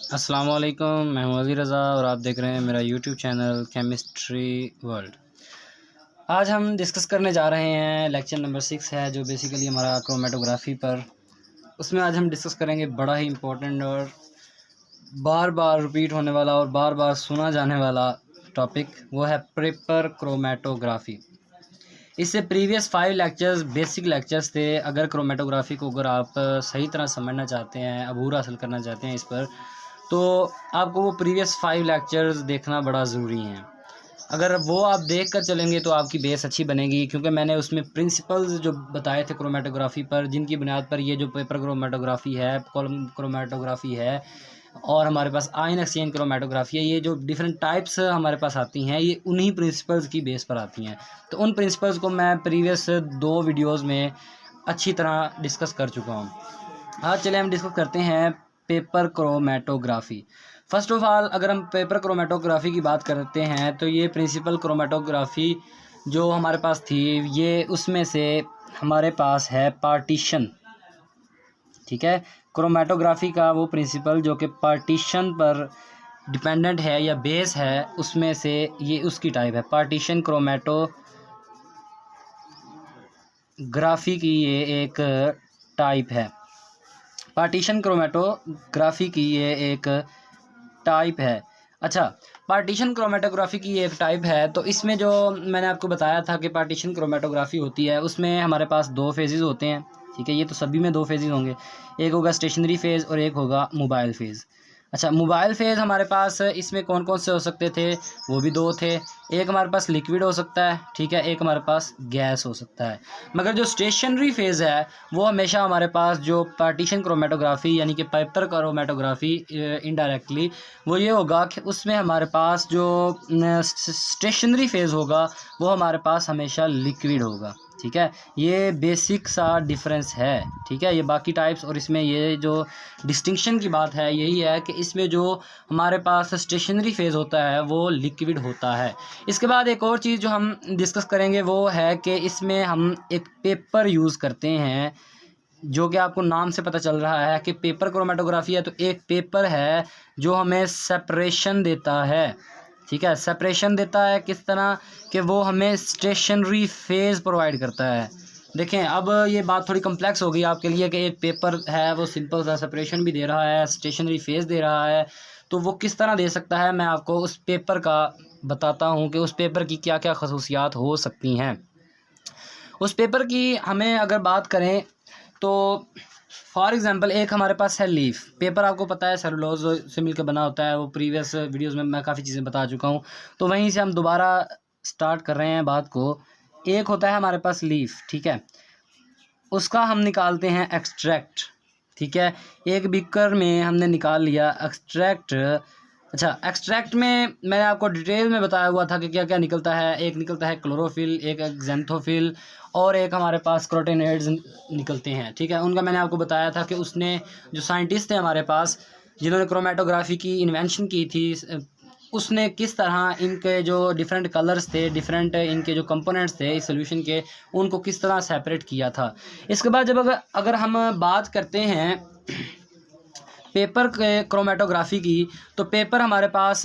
अस्सलाम वालेकुम, मैं हूं अज़ीज़ रज़ा और आप देख रहे हैं मेरा यूट्यूब चैनल केमिस्ट्री वर्ल्ड। आज हम डिस्कस करने जा रहे हैं लेक्चर नंबर 6 है जो बेसिकली हमारा क्रोमेटोग्राफी पर। उसमें आज हम डिस्कस करेंगे बड़ा ही इम्पोर्टेंट और बार बार रिपीट होने वाला और बार बार सुना जाने वाला टॉपिक, वो है पेपर क्रोमेटोग्राफी। इससे प्रीवियस 5 लेक्चर्स बेसिक लेक्चर्स थे। अगर क्रोमेटोग्राफी को अगर आप सही तरह समझना चाहते हैं, अबूर हासिल करना चाहते हैं इस पर, तो आपको वो प्रीवियस 5 लेक्चर्स देखना बड़ा ज़रूरी हैं। अगर वो आप देख कर चलेंगे तो आपकी बेस अच्छी बनेगी, क्योंकि मैंने उसमें प्रिंसिपल्स जो बताए थे क्रोमेटोग्राफी पर, जिनकी बुनियाद पर ये जो पेपर क्रोमेटोग्राफी है, कॉलम क्रोमेटोग्राफी है और हमारे पास आयन एक्सचेंज क्रोमेटोग्राफी है, ये जो डिफरेंट टाइप्स हमारे पास आती हैं ये उन्हीं प्रिंसिपल्स की बेस पर आती हैं। तो उन प्रिंसिपल्स को मैं प्रीवियस 2 वीडियोज़ में अच्छी तरह डिस्कस कर चुका हूँ। आज चले हम डिस्कस करते हैं paper chromatography. First of all अगर हम पेपर क्रोमेटोग्राफी की बात करते हैं तो ये प्रिंसिपल क्रोमेटोग्राफी जो हमारे पास थी, ये उसमें से हमारे पास है पार्टीशन। ठीक है, क्रोमेटोग्राफी का वो प्रिंसिपल जो कि पार्टीशन पर डिपेंडेंट है या बेस है, उसमें से ये उसकी टाइप है पार्टीशन क्रोमेटोग्राफी की ये एक टाइप है। पार्टीशन क्रोमेटोग्राफी की ये एक टाइप है। अच्छा, पार्टीशन क्रोमेटोग्राफी की ये एक टाइप है, तो इसमें जो मैंने आपको बताया था कि पार्टीशन क्रोमेटोग्राफी होती है, उसमें हमारे पास 2 फेजेज़ होते हैं। ठीक है, ये तो सभी में 2 फेजेज़ होंगे, एक होगा स्टेशनरी फेज़ और एक होगा मोबाइल फेज़। अच्छा, मोबाइल फेज़ हमारे पास इसमें कौन कौन से हो सकते थे, वो भी 2 थे। एक हमारे पास लिक्विड हो सकता है, ठीक है, एक हमारे पास गैस हो सकता है। मगर जो स्टेशनरी फेज़ है वो हमेशा हमारे पास जो पार्टीशन क्रोमेटोग्राफी यानी कि पेपर क्रोमेटोग्राफी इनडायरेक्टली वो ये होगा कि उसमें हमारे पास जो स्टेशनरी फेज़ होगा वो हमारे पास हमेशा लिक्विड होगा। ठीक है, ये बेसिक सा डिफरेंस है। ठीक है, ये बाकी टाइप्स और इसमें ये जो डिस्टिंक्शन की बात है यही है कि इसमें जो हमारे पास स्टेशनरी फेज़ होता है वो लिक्विड होता है। इसके बाद एक और चीज़ जो हम डिस्कस करेंगे वो है कि इसमें हम एक पेपर यूज़ करते हैं, जो कि आपको नाम से पता चल रहा है कि पेपर क्रोमेटोग्राफी है, तो एक पेपर है जो हमें सेपरेशन देता है। ठीक है, सेपरेशन देता है किस तरह कि वो हमें स्टेशनरी फेज़ प्रोवाइड करता है। देखें, अब ये बात थोड़ी कम्प्लेक्स हो गई आपके लिए कि एक पेपर है वो सिंपल सा सेपरेशन भी दे रहा है, स्टेशनरी फेज़ दे रहा है, तो वो किस तरह दे सकता है। मैं आपको उस पेपर का बताता हूँ कि उस पेपर की क्या क्या खसूसियात हो सकती हैं। उस पेपर की हमें अगर बात करें तो फॉर एग्ज़ाम्पल एक हमारे पास है लीफ पेपर। आपको पता है सेलुलोज से मिलकर बना होता है, वो प्रीवियस वीडियोस में मैं काफ़ी चीज़ें बता चुका हूँ, तो वहीं से हम दोबारा स्टार्ट कर रहे हैं बात को। एक होता है हमारे पास लीफ, ठीक है, उसका हम निकालते हैं एक्सट्रैक्ट। ठीक है, एक बीकर में हमने निकाल लिया एक्सट्रैक्ट। अच्छा, एक्सट्रैक्ट में मैंने आपको डिटेल में बताया हुआ था कि क्या क्या निकलता है। एक निकलता है क्लोरोफिल, एक एक्जेंथोफिल और एक हमारे पास कैरोटेनॉइड्स निकलते हैं। ठीक है, उनका मैंने आपको बताया था कि उसने जो साइंटिस्ट थे हमारे पास जिन्होंने क्रोमेटोग्राफी की इन्वेंशन की थी, उसने किस तरह इनके जो डिफरेंट कलर्स थे, डिफरेंट इनके जो कंपोनेंट्स थे इस सोल्यूशन के, उनको किस तरह सेपरेट किया था। इसके बाद जब अगर हम बात करते हैं पेपर के क्रोमेटोग्राफी की, तो पेपर हमारे पास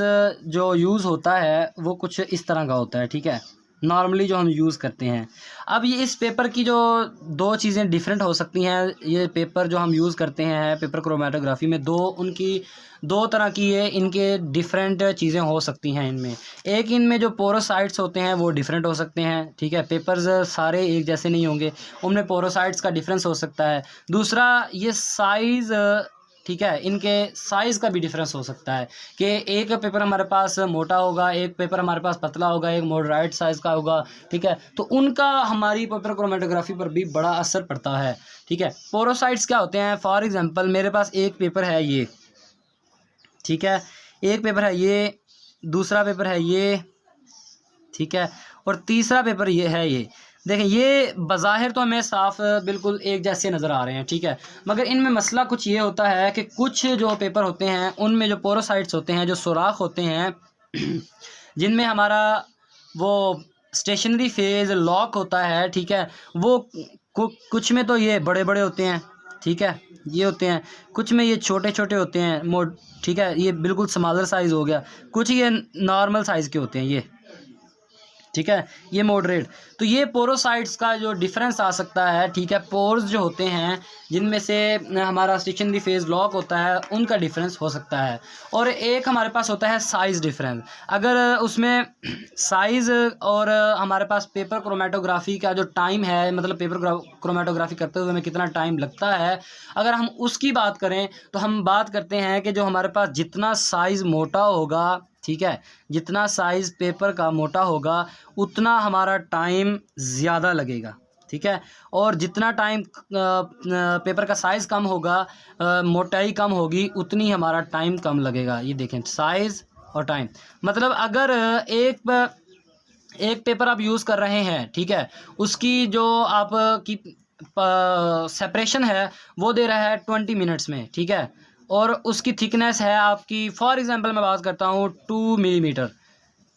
जो यूज़ होता है वो कुछ इस तरह का होता है। ठीक है, नॉर्मली जो हम यूज़ करते हैं। अब ये इस पेपर की जो 2 चीज़ें डिफरेंट हो सकती हैं, ये पेपर जो हम यूज़ करते हैं पेपर क्रोमेटोग्राफी में, उनकी 2 तरह की ये इनके डिफरेंट चीज़ें हो सकती हैं इनमें। एक इनमें जो पोरोसाइट्स होते हैं वो डिफरेंट हो सकते हैं। ठीक है, पेपर्स सारे एक जैसे नहीं होंगे, उनमें पोरोसाइट्स का डिफरेंस हो सकता है। दूसरा, ये साइज़, ठीक है, इनके साइज़ का भी डिफरेंस हो सकता है कि एक पेपर हमारे पास मोटा होगा, एक पेपर हमारे पास पतला होगा, एक मॉडरेट साइज़ का होगा। ठीक है, तो उनका हमारी पेपर क्रोमेटोग्राफी पर भी बड़ा असर पड़ता है। ठीक है, पोरोसाइट्स क्या होते हैं, फॉर एग्जांपल मेरे पास एक पेपर है ये, ठीक है, एक पेपर है ये, दूसरा पेपर है ये, ठीक है, और तीसरा पेपर ये है ये। देखें, ये बज़ाहिर तो हमें साफ बिल्कुल एक जैसे नज़र आ रहे हैं। ठीक है, मगर इनमें मसला कुछ ये होता है कि कुछ जो पेपर होते हैं उनमें जो पोरोसाइट्स होते हैं, जो सुराख होते हैं जिनमें हमारा वो स्टेशनरी फेज़ लॉक होता है, ठीक है, वो कुछ में तो ये बड़े बड़े होते हैं। ठीक है, ये होते हैं। कुछ में ये छोटे छोटे होते हैं ठीक है, ये बिल्कुल स्मॉलर साइज़ हो गया। कुछ ये नॉर्मल साइज़ के होते हैं ये, ठीक है, ये मॉडरेट। तो ये पोरोसाइट्स का जो डिफरेंस आ सकता है, ठीक है, पोर्स जो होते हैं जिनमें से हमारा स्टेशनरी फेज लॉक होता है, उनका डिफरेंस हो सकता है। और एक हमारे पास होता है साइज़ डिफरेंस। अगर उसमें साइज़ और हमारे पास पेपर क्रोमेटोग्राफी का जो टाइम है, मतलब पेपर क्रोमेटोग्राफी करते हुए हमें कितना टाइम लगता है, अगर हम उसकी बात करें तो हम बात करते हैं कि जो हमारे पास जितना साइज़ मोटा होगा, ठीक है, जितना साइज़ पेपर का मोटा होगा उतना हमारा टाइम ज़्यादा लगेगा, ठीक है। और जितना टाइम पेपर का साइज़ कम होगा, मोटाई कम होगी, उतनी हमारा टाइम कम लगेगा। ये देखें, साइज़ और टाइम, मतलब अगर एक पेपर आप यूज़ कर रहे हैं, ठीक है, उसकी जो आप की सेपरेशन है वो दे रहा है 20 मिनट्स में, ठीक है, और उसकी थिकनेस है आपकी, फॉर एग्जांपल मैं बात करता हूँ 2 मिलीमीटर,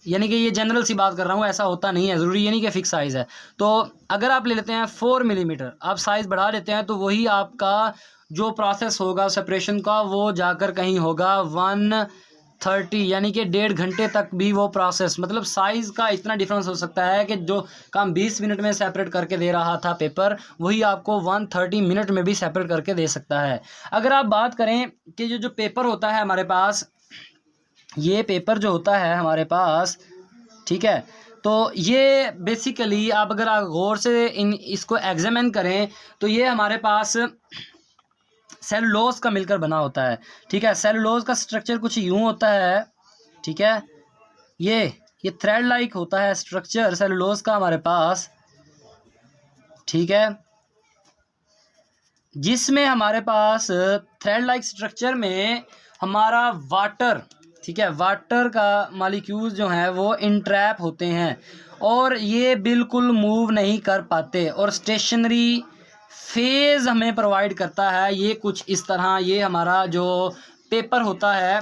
यानी कि ये जनरल सी बात कर रहा हूँ, ऐसा होता नहीं है, ज़रूरी ये नहीं कि फ़िक्स साइज़ है। तो अगर आप ले लेते हैं 4 मिलीमीटर, आप साइज़ बढ़ा लेते हैं, तो वही आपका जो प्रोसेस होगा सेपरेशन का वो जाकर कहीं होगा 130, यानी कि 1.5 घंटे तक भी वो प्रोसेस, मतलब साइज़ का इतना डिफरेंस हो सकता है कि जो काम 20 मिनट में सेपरेट करके दे रहा था पेपर, वही आपको 130 मिनट में भी सेपरेट करके दे सकता है। अगर आप बात करें कि जो पेपर होता है हमारे पास, ये पेपर जो होता है हमारे पास, ठीक है, तो ये बेसिकली आप अगर आप गौर से इसको एग्जामिन करें तो ये हमारे पास सेलुलोज का मिलकर बना होता है, ठीक है। सेलुलोज का स्ट्रक्चर कुछ यूं होता है, ठीक है, ये थ्रेड लाइक होता है स्ट्रक्चर सेलुलोज का हमारे पास, ठीक है, जिसमें हमारे पास थ्रेड लाइक स्ट्रक्चर में हमारा वाटर, ठीक है, वाटर का मॉलिक्यूल्स जो हैं वो इंट्रैप होते हैं और ये बिल्कुल मूव नहीं कर पाते, और स्टेशनरी फेज़ हमें प्रोवाइड करता है ये कुछ इस तरह। ये हमारा जो पेपर होता है,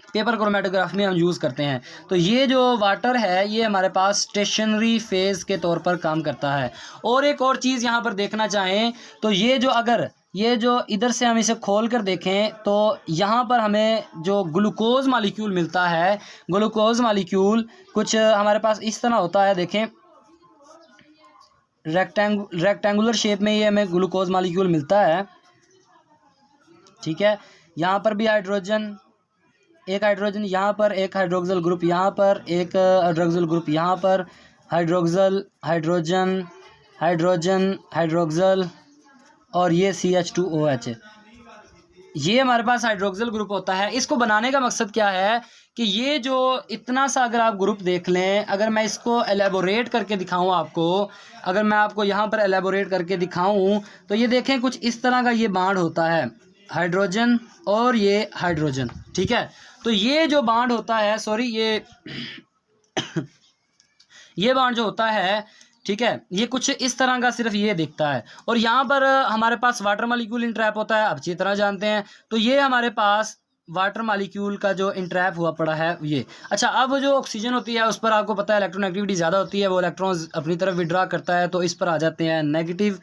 पेपर क्रोमेटोग्राफी में हम यूज़ करते हैं, तो ये जो वाटर है ये हमारे पास स्टेशनरी फेज़ के तौर पर काम करता है। और एक और चीज़ यहाँ पर देखना चाहें तो ये जो अगर ये जो इधर से हम इसे खोल कर देखें तो यहाँ पर हमें जो ग्लूकोज मॉलिक्यूल मिलता है, ग्लूकोज मॉलिक्यूल कुछ हमारे पास इस तरह होता है, देखें, रेक्टेंगुलर शेप में ये हमें ग्लूकोज मॉलिक्यूल मिलता है, ठीक है। यहाँ पर भी हाइड्रोजन, एक हाइड्रोजन यहाँ पर, एक हाइड्रोक्सिल ग्रुप यहाँ पर, एक हाइड्रोक्सिल ग्रुप यहाँ पर, हाइड्रोक्सिल, हाइड्रोजन, हाइड्रोजन, हाइड्रोक्सिल, और ये CH2OH, ये हमारे पास हाइड्रोक्सिल ग्रुप होता है। इसको बनाने का मकसद क्या है कि ये जो इतना सा अगर आप ग्रुप देख लें, अगर मैं इसको एलेबोरेट करके दिखाऊं आपको, अगर मैं आपको यहाँ पर एलेबोरेट करके दिखाऊं तो ये देखें कुछ इस तरह का ये बांड होता है, हाइड्रोजन और ये हाइड्रोजन, ठीक है। तो ये जो बांड होता है, सॉरी, ये बांड जो होता है, ठीक है, ये कुछ इस तरह का सिर्फ ये दिखता है, और यहाँ पर हमारे पास वाटर मॉलिक्यूल इंट्रैप होता है, आप अच्छी तरह जानते हैं। तो ये हमारे पास वाटर मॉलिक्यूल का जो इंट्रैप हुआ पड़ा है ये। अच्छा, अब जो ऑक्सीजन होती है उस पर आपको पता है इलेक्ट्रोनेगेटिविटी ज़्यादा होती है, वो इलेक्ट्रॉन्स अपनी तरफ विड्रा करता है, तो इस पर आ जाते हैं नेगेटिव,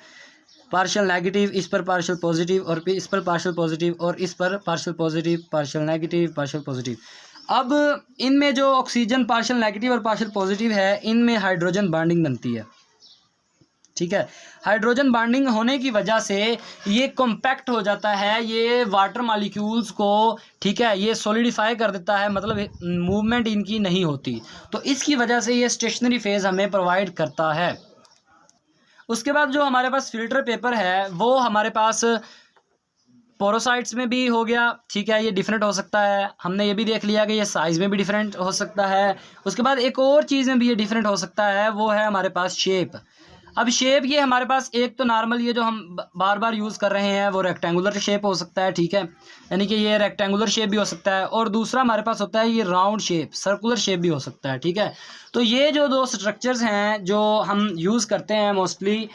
पार्शियल नेगेटिव, इस पर पार्शियल पॉजिटिव, और इस पर पार्शियल पॉजिटिव, और इस पर partial positive, partial negative, partial positive. अब इनमें जो ऑक्सीजन पार्शियल नेगेटिव और पार्शियल पॉजिटिव है, इनमें हाइड्रोजन बॉन्डिंग बनती है, ठीक है। हाइड्रोजन बॉन्डिंग होने की वजह से ये कॉम्पैक्ट हो जाता है ये वाटर मॉलिक्यूल्स को, ठीक है, ये सॉलिडिफाई कर देता है, मतलब मूवमेंट इनकी नहीं होती, तो इसकी वजह से ये स्टेशनरी फेज हमें प्रोवाइड करता है। उसके बाद जो हमारे पास फिल्टर पेपर है वो हमारे पास पोरोसाइट्स में भी हो गया, ठीक है, ये डिफरेंट हो सकता है, हमने ये भी देख लिया कि ये साइज़ में भी डिफरेंट हो सकता है। उसके बाद एक और चीज़ में भी ये डिफरेंट हो सकता है, वो है हमारे पास शेप। अब शेप ये हमारे पास एक तो नॉर्मल ये जो हम बार बार यूज़ कर रहे हैं वो रेक्टेंगुलर शेप हो सकता है, ठीक है, यानी कि ये रेक्टेंगुलर शेप भी हो सकता है, और दूसरा हमारे पास होता है ये राउंड शेप, सर्कुलर शेप भी हो सकता है, ठीक है। तो ये जो दो स्ट्रक्चर्स हैं जो हम यूज़ करते हैं मोस्टली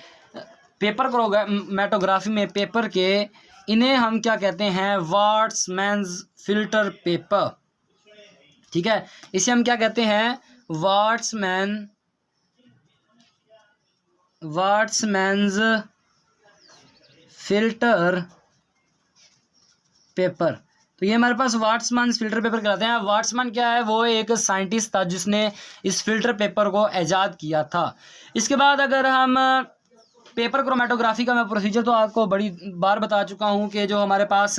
पेपर क्रोमेटोग्राफी में पेपर के, इन्हें हम क्या कहते हैं, वाट्समैन्स फिल्टर पेपर, ठीक है, इसे हम क्या कहते हैं, वाट्समैन्स फिल्टर पेपर। तो ये हमारे पास वाट्समैन फिल्टर पेपर कहलाते हैं। वाट्समैन क्या है, वो एक साइंटिस्ट था जिसने इस फिल्टर पेपर को ईजाद किया था। इसके बाद अगर हम पेपर क्रोमेटोग्राफी का मैं प्रोसीजर तो आपको बड़ी बार बता चुका हूँ कि जो हमारे पास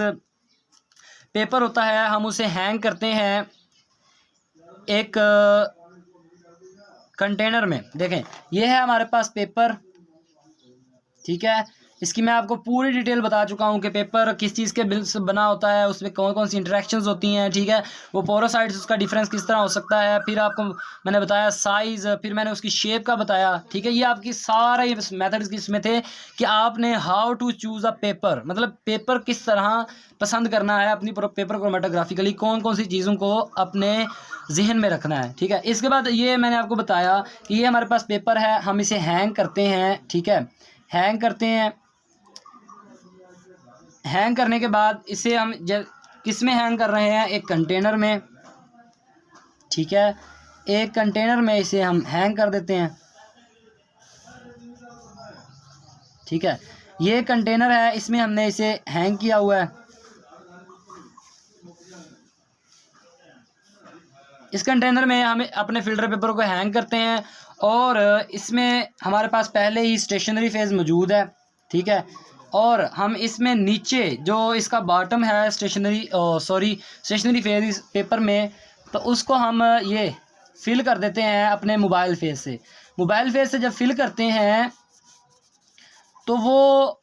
पेपर होता है हम उसे हैंग करते हैं एक कंटेनर में। देखें, ये है हमारे पास पेपर, ठीक है। इसकी मैं आपको पूरी डिटेल बता चुका हूँ कि पेपर किस चीज़ के बिल से बना होता है, उसमें कौन कौन सी इंटरेक्शंस होती हैं, ठीक है। वो पोरोसाइड्स, उसका डिफरेंस किस तरह हो सकता है, फिर आपको मैंने बताया साइज़, फिर मैंने उसकी शेप का बताया, ठीक है। ये आपकी सारा ये मेथड्स किसमें थे कि आपने how to choose a paper, मतलब पेपर किस तरह पसंद करना है अपनी पेपर क्रोमेटोग्राफिकली, कौन कौन सी चीज़ों को अपने जहन में रखना है, ठीक है। इसके बाद ये मैंने आपको बताया कि ये हमारे पास पेपर है, हम इसे हैंग करते हैं, ठीक है। हैंग करते हैं, हैंग करने के बाद इसे हम किस में हैंग कर रहे हैं, एक कंटेनर में, ठीक है। एक कंटेनर में इसे हम हैंग कर देते हैं, ठीक है। ये कंटेनर है, इसमें हमने इसे हैंग किया हुआ है। इस कंटेनर में हम अपने फिल्टर पेपर को हैंग करते हैं और इसमें हमारे पास पहले ही स्टेशनरी फेज़ मौजूद है, ठीक है। और हम इसमें नीचे जो इसका बॉटम है स्टेशनरी फेज इस पेपर में, तो उसको हम ये फिल कर देते हैं अपने मोबाइल फेज से। मोबाइल फेज से जब फिल करते हैं तो वो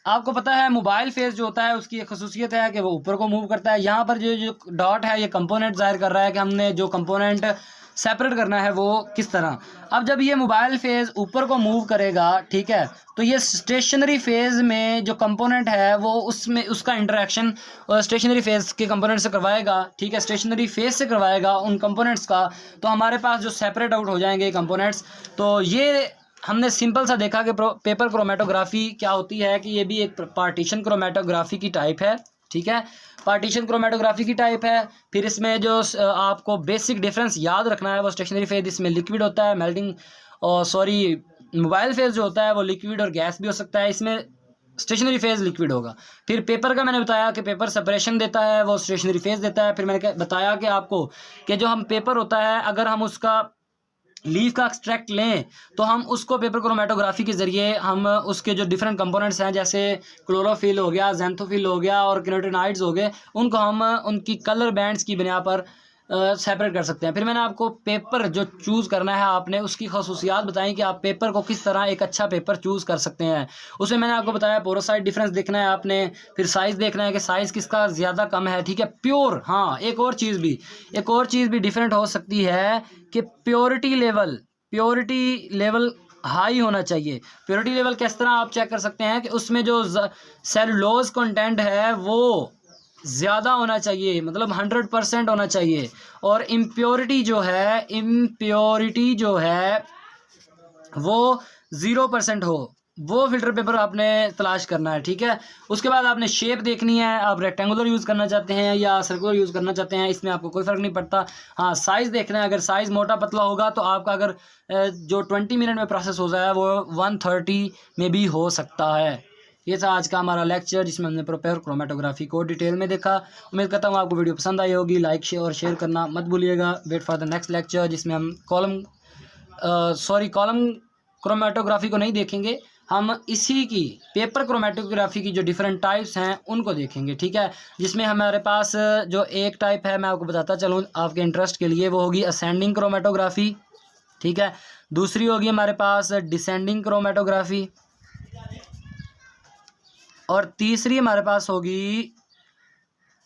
आपको पता है मोबाइल फेस जो होता है उसकी एक खसूसियत है कि वो ऊपर को मूव करता है। यहाँ पर जो डॉट है ये कंपोनेंट ज़ाहिर कर रहा है कि हमने जो कंपोनेंट सेपरेट करना है वो किस तरह। अब जब ये मोबाइल फेज़ ऊपर को मूव करेगा, ठीक है, तो ये स्टेशनरी फेज़ में जो कंपोनेंट है वो उसमें उसका इंटरेक्शन स्टेशनरी फेज़ के कंपोनेंट से करवाएगा, ठीक है। स्टेशनरी फेज़ से करवाएगा उन कंपोनेंट्स का, तो हमारे पास जो सेपरेट आउट हो जाएंगे कंपोनेंट्स। तो ये हमने सिंपल सा देखा कि पेपर क्रोमेटोग्राफी क्या होती है, कि ये भी एक पार्टीशन क्रोमेटोग्राफी की टाइप है, ठीक है। पार्टीशन क्रोमेटोग्राफी की टाइप है। फिर इसमें जो आपको बेसिक डिफरेंस याद रखना है वो स्टेशनरी फेज इसमें लिक्विड होता है, मेल्टिंग मोबाइल फेज जो होता है वो लिक्विड और गैस भी हो सकता है, इसमें स्टेशनरी फेज लिक्विड होगा। फिर पेपर का मैंने बताया कि पेपर सेपरेशन देता है वो स्टेशनरी फेज देता है। फिर मैंने बताया कि आपको कि जो हम पेपर होता है अगर हम उसका लीफ का एक्सट्रैक्ट लें तो हम उसको पेपर क्रोमेटोग्राफी के ज़रिए हम उसके जो डिफरेंट कंपोनेंट्स हैं जैसे क्लोरोफिल हो गया, ज़ैंथोफिल हो गया और कैरोटीनॉइड्स हो गए, उनको हम उनकी कलर बैंड्स की बिना पर सेपरेट कर सकते हैं। फिर मैंने आपको पेपर जो चूज़ करना है आपने उसकी खसूसियात बताई कि आप पेपर को किस तरह एक अच्छा पेपर चूज़ कर सकते हैं। उसमें मैंने आपको बताया पोरोसाइड डिफरेंस देखना है आपने, फिर साइज़ देखना है कि साइज़ किसका ज़्यादा कम है, ठीक है। प्योर, हाँ एक और चीज़ भी डिफरेंट हो सकती है कि प्योरिटी लेवल हाई होना चाहिए। प्योरिटी लेवल किस तरह आप चेक कर सकते हैं कि उसमें जो सेलुलोज कंटेंट है वो ज़्यादा होना चाहिए, मतलब 100% होना चाहिए। और इम्प्योरिटी जो है वो 0% हो, वो फिल्टर पेपर आपने तलाश करना है, ठीक है। उसके बाद आपने शेप देखनी है, आप रेक्टेंगुलर यूज़ करना चाहते हैं या सर्कुलर यूज़ करना चाहते हैं, इसमें आपको कोई फ़र्क नहीं पड़ता। हाँ, साइज़ देखना है, अगर साइज़ मोटा पतला होगा तो आपका अगर जो 20 मिनट में प्रोसेस हो जाए वो 130 में भी हो सकता है। ये था आज का हमारा लेक्चर जिसमें हमने पेपर क्रोमेटोग्राफी को डिटेल में देखा। उम्मीद करता हूँ आपको वीडियो पसंद आई होगी। लाइक और शेयर करना मत भूलिएगा। Wait for the next lecture जिसमें हम कॉलम क्रोमेटोग्राफी को नहीं देखेंगे, हम इसी की पेपर क्रोमेटोग्राफी की जो डिफरेंट टाइप्स हैं उनको देखेंगे, ठीक है। जिसमें हमारे पास जो एक टाइप है मैं आपको बताता चलूँ आपके इंटरेस्ट के लिए, वो होगी असेंडिंग क्रोमेटोग्राफी, ठीक है। दूसरी होगी हमारे पास डिसेंडिंग क्रोमेटोग्राफी और तीसरी हमारे पास होगी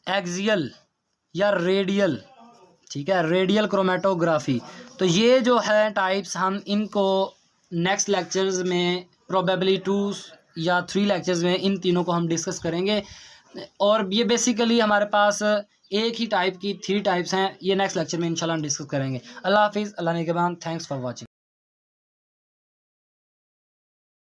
एक्सियल या रेडियल, ठीक है, रेडियल क्रोमेटोग्राफी। तो ये जो है टाइप्स हम इनको नेक्स्ट लेक्चर्स में प्रोबेबली 2 या 3 लेक्चर्स में इन तीनों को हम डिस्कस करेंगे। और ये बेसिकली हमारे पास एक ही टाइप की 3 टाइप्स हैं। ये नेक्स्ट लेक्चर में इंशाल्लाह हम डिस्कस करेंगे। अल्लाह हाफिज़, अल्लाह निगहबान, थैंक्स फॉर वॉचिंग।